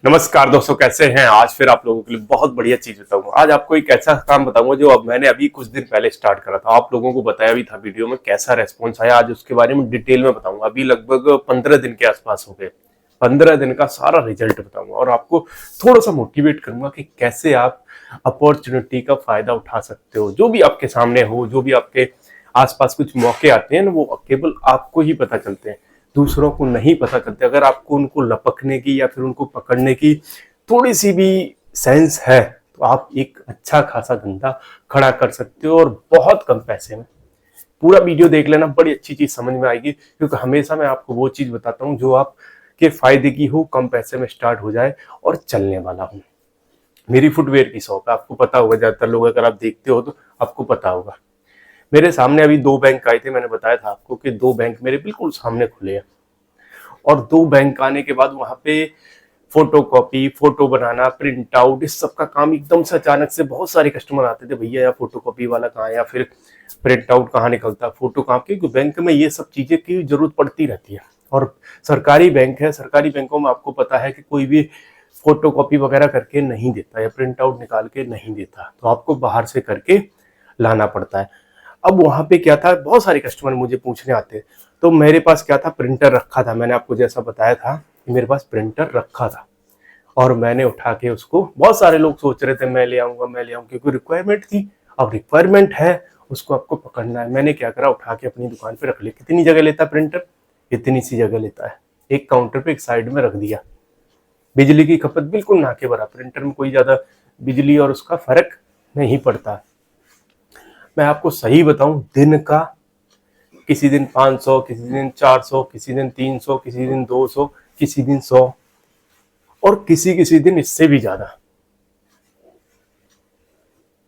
नमस्कार दोस्तों, कैसे हैं। आज फिर आप लोगों के लिए बहुत बढ़िया चीज बताऊंगा। आज आपको एक ऐसा काम बताऊंगा जो अब मैंने अभी कुछ दिन पहले स्टार्ट करा था। आप लोगों को बताया भी था वीडियो में, कैसा रेस्पॉन्स आया आज उसके बारे में डिटेल में बताऊंगा। अभी लगभग 15 दिन के आसपास हो गए। 15 दिन का सारा रिजल्ट बताऊंगा और आपको थोड़ा सा मोटिवेट करूंगा कि कैसे आप अपॉर्चुनिटी का फायदा उठा सकते हो। जो भी आपके सामने हो, जो भी आपके आसपास कुछ मौके आते हैं ना, वो केवल आपको ही पता चलते हैं, दूसरों को नहीं पता चलते। अगर आपको उनको लपकने की या फिर उनको पकड़ने की थोड़ी सी भी सेंस है तो आप एक अच्छा खासा धंधा खड़ा कर सकते हो और बहुत कम पैसे में। पूरा वीडियो देख लेना, बड़ी अच्छी चीज समझ में आएगी, क्योंकि हमेशा मैं आपको वो चीज बताता हूँ जो आपके फायदे की हो, कम पैसे में स्टार्ट हो जाए और चलने वाला हो। मेरी फुटवेयर की शॉप है, आपको पता होगा, ज्यादातर लोग अगर आप देखते हो तो आपको पता होगा। मेरे सामने अभी 2 बैंक आए थे, मैंने बताया था आपको कि 2 बैंक मेरे बिल्कुल सामने खुले हैं। और 2 बैंक आने के बाद वहां पे फोटो कॉपी, फोटो बनाना, प्रिंट आउट, इस सब का काम एकदम से अचानक से बहुत सारे कस्टमर आते थे, भैया यार फोटो कॉपी वाला कहाँ है, या फिर प्रिंट आउट कहाँ निकलता, फोटो कहाँ, क्योंकि बैंक में ये सब चीजें की जरूरत पड़ती रहती है। और सरकारी बैंक है, सरकारी बैंकों में आपको पता है कि कोई भी फोटो कॉपी वगैरह करके नहीं देता या प्रिंट आउट निकाल के नहीं देता, तो आपको बाहर से करके लाना पड़ता है। अब वहां पे क्या था, बहुत सारे कस्टमर मुझे पूछने आते, तो मेरे पास क्या था, प्रिंटर रखा था। मैंने आपको जैसा बताया था कि मेरे पास प्रिंटर रखा था और मैंने उठा के उसको, बहुत सारे लोग सोच रहे थे मैं ले आऊंगा मैं ले आऊंगा, क्योंकि रिक्वायरमेंट थी। अब रिक्वायरमेंट है, उसको आपको पकड़ना है। मैंने क्या करा, उठा के अपनी दुकान पे रख लिया। कितनी जगह लेता है प्रिंटर, इतनी सी जगह लेता है। एक काउंटर पे एक साइड में रख दिया। बिजली की खपत बिल्कुल ना के बराबर, प्रिंटर में कोई ज्यादा बिजली और उसका फर्क नहीं पड़ता। मैं आपको सही बताऊं, दिन का किसी दिन 500, किसी दिन 400, किसी दिन 300, किसी दिन 200, किसी दिन 100 और किसी किसी दिन इससे भी ज्यादा।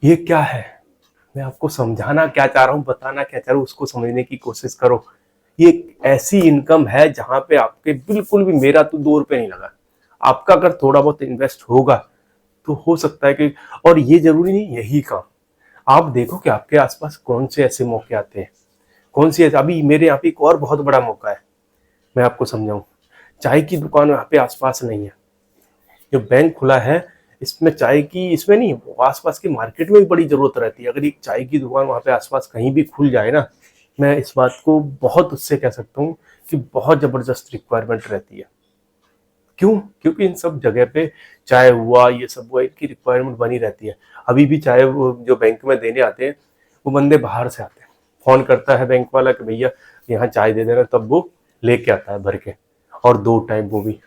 ये क्या है, मैं आपको समझाना क्या चाह रहा हूं, बताना क्या चाह रहा हूं, उसको समझने की कोशिश करो। ये एक ऐसी इनकम है जहां पे आपके बिल्कुल भी, मेरा तो 2 रुपए नहीं लगा। आपका अगर थोड़ा बहुत इन्वेस्ट होगा तो हो सकता है कि, और ये जरूरी नहीं यही काम, आप देखो कि आपके आसपास कौन से ऐसे मौके आते हैं, कौन सी, अभी मेरे यहाँ पे एक और बहुत बड़ा मौका है, मैं आपको समझाऊं। चाय की दुकान यहाँ पे आसपास नहीं है। जो बैंक खुला है, इसमें चाय की, इसमें नहीं, आसपास की मार्केट में भी बड़ी जरूरत रहती है। अगर एक चाय की दुकान वहाँ पे आसपास कहीं भी खुल जाए ना, मैं इस बात को बहुत उससे कह सकता हूँ कि बहुत जबरदस्त रिक्वायरमेंट रहती है। क्यों? क्योंकि इन सब जगह पे चाय हुआ, ये सब हुआ, इनकी रिक्वायरमेंट बनी रहती है। अभी भी चाय वो जो बैंक में देने आते हैं, वो बंदे बाहर से आते हैं। फोन करता है बैंक वाला कि भैया यहाँ चाय दे देना, तब वो लेके आता है भर के, और 2 टाइम वो भी।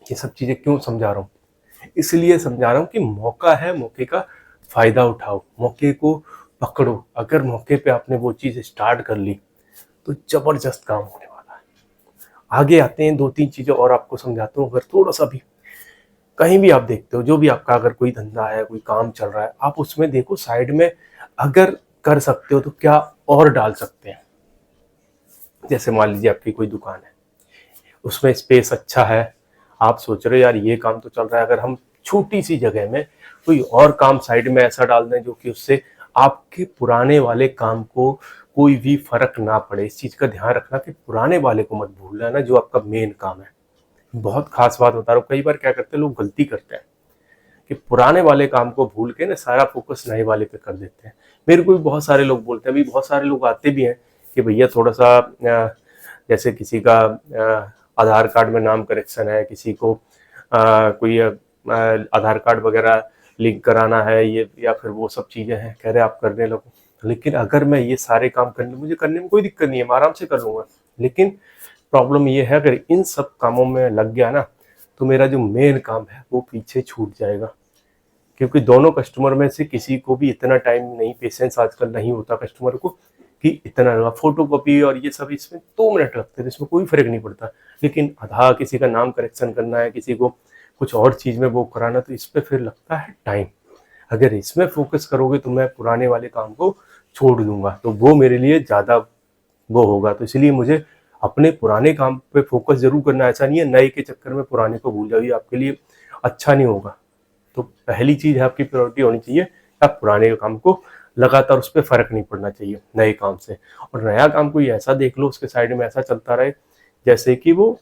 ये सब चीजें क्यों समझा रहा हूँ, इसलिए समझा रहा हूँ कि मौका है, मौके का फायदा उठाओ, मौके को पकड़ो। अगर मौके पे आपने वो चीज स्टार्ट कर ली तो जबरदस्त काम होने वाला है। आगे आते हैं, 2-3 चीजें और आपको समझाता हूँ। अगर थोड़ा सा भी कहीं भी आप देखते हो, जो भी आपका अगर कोई धंधा है, कोई काम चल रहा है, आप उसमें देखो साइड में अगर कर सकते हो तो क्या और डाल सकते हैं। जैसे मान लीजिए आपकी कोई दुकान है, उसमें स्पेस अच्छा है, आप सोच रहे हो यार ये काम तो चल रहा है, अगर हम छोटी सी जगह में कोई और काम साइड में ऐसा डाल दें जो कि उससे आपके पुराने वाले काम को कोई भी फर्क ना पड़े। इस चीज का ध्यान रखना कि पुराने वाले को मत भूलना ना, जो आपका मेन काम है। बहुत खास बात बता रहा हूँ, कई बार क्या करते हैं लोग, गलती करते हैं कि पुराने वाले काम को भूल के ना सारा फोकस नए वाले पे कर देते हैं। मेरे को भी बहुत सारे लोग बोलते हैं, अभी बहुत सारे लोग आते भी हैं कि भैया थोड़ा सा जैसे किसी का आधार कार्ड में नाम करेक्शन है, किसी को कोई आधार कार्ड वगैरह लिंक कराना है, ये या फिर वो सब चीजें हैं, कह रहे आप करने लगो। लेकिन अगर मैं ये सारे काम करने, मुझे करने में कोई दिक्कत नहीं है, मैं आराम से कर लूंगा। लेकिन प्रॉब्लम ये है, अगर इन सब कामों में लग गया ना, तो मेरा जो मेन काम है वो पीछे छूट जाएगा। क्योंकि दोनों कस्टमर में से किसी को भी इतना टाइम नहीं, पेशेंस आजकल नहीं होता कस्टमर को कि इतना फोटो कॉपी और ये सब, इसमें 2 मिनट लगते हैं, इसमें कोई फर्क नहीं पड़ता। लेकिन आधा किसी का नाम करेक्शन करना है, किसी को कुछ और चीज में वो कराना, तो इस पर फिर लगता है टाइम। अगर इसमें फोकस करोगे तो मैं पुराने वाले काम को छोड़ दूंगा, तो वो मेरे लिए ज्यादा वो होगा। तो इसलिए मुझे अपने पुराने काम पे फोकस जरूर करना है। ऐसा नहीं है नए के चक्कर में पुराने को भूल जाओ, ये आपके लिए अच्छा नहीं होगा। तो पहली चीज है, आपकी प्रायोरिटी होनी चाहिए, आप पुराने काम को लगातार, उस पर फर्क नहीं पड़ना चाहिए नए काम से। और नया काम कोई ऐसा देख लो उसके साइड में ऐसा चलता रहे जैसे कि वो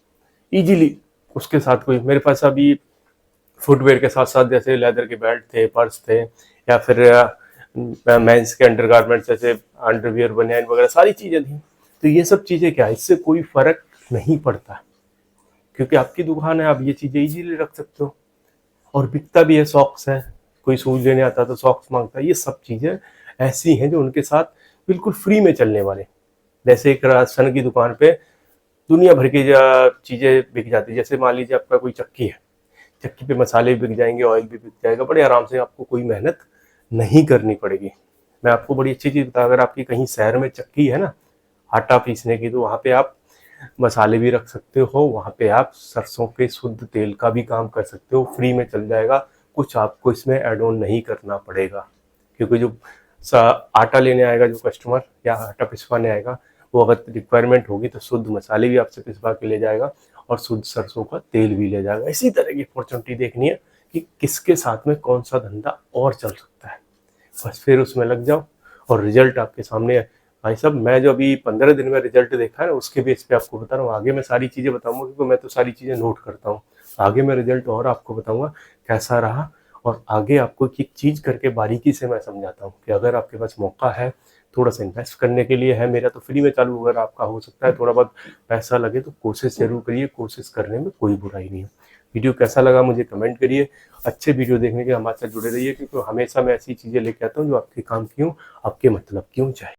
इजीली उसके साथ कोई मेरे पास अभी फुटवेयर के साथ साथ जैसे लेदर के बेल्ट थे, पर्स थे, या फिर मेंस के अंडरगारमेंट्स जैसे अंडरवियर, बनियान वगैरह सारी चीजें थी। तो ये सब चीजें क्या है, इससे कोई फर्क नहीं पड़ता, क्योंकि आपकी दुकान है, आप ये चीजें इजीली रख सकते हो। और बिकता भी है, सॉक्स है, कोई शूज लेने आता है तो सॉक्स मांगता है। ये सब चीजें ऐसी हैं जो उनके साथ बिल्कुल फ्री में चलने वाले। जैसे एक राशन की दुकान पे दुनिया भर की चीजें बिक जाती है। जैसे मान लीजिए आपका कोई चक्की है, चक्की पे मसाले भी बिक जाएंगे, ऑयल भी बिक जाएगा, बड़े आराम से, आपको कोई मेहनत नहीं करनी पड़ेगी। मैं आपको बड़ी अच्छी चीज बता, अगर आपकी कहीं शहर में चक्की है ना आटा पीसने की, तो वहां पे आप मसाले भी रख सकते हो, वहां पे आप सरसों के शुद्ध तेल का भी काम कर सकते हो, फ्री में चल जाएगा। कुछ आपको इसमें एड ऑन नहीं करना पड़ेगा, क्योंकि जो आटा लेने आएगा जो कस्टमर या आटा पिसवाने आएगा, वो अगर रिक्वायरमेंट होगी तो शुद्ध मसाले भी आपसे पिसवा के ले जाएगा और शुद्ध सरसों का तेल भी ले जाएगा। इसी तरह की अपॉर्चुनिटी देखनी है कि किसके साथ में कौन सा धंधा और चल सकता है, बस फिर उसमें लग जाओ और रिजल्ट आपके सामने है। भाई साहब, मैं जो अभी 15 दिन में रिजल्ट देखा है ना, उसके बेस पे आपको बता रहा हूँ। आगे मैं सारी चीज़ें बताऊंगा, क्योंकि मैं तो सारी चीज़ें नोट करता हूँ। आगे मैं रिजल्ट और आपको बताऊंगा कैसा रहा, और आगे आपको एक चीज़ करके बारीकी से मैं समझाता हूँ कि अगर आपके पास मौका है थोड़ा सा इन्वेस्ट करने के लिए, है मेरा तो फ्री में चालू, अगर आपका हो सकता है थोड़ा बहुत पैसा लगे तो कोशिश जरूर करिए, कोशिश करने में कोई बुराई नहीं है। वीडियो कैसा लगा मुझे कमेंट करिए। अच्छे वीडियो देखने के लिए हमारे साथ जुड़े रहिए, क्योंकि हमेशा मैं ऐसी चीज़ें लेके आता हूँ जो आपके काम की हों, आपके मतलब की हों। चाहे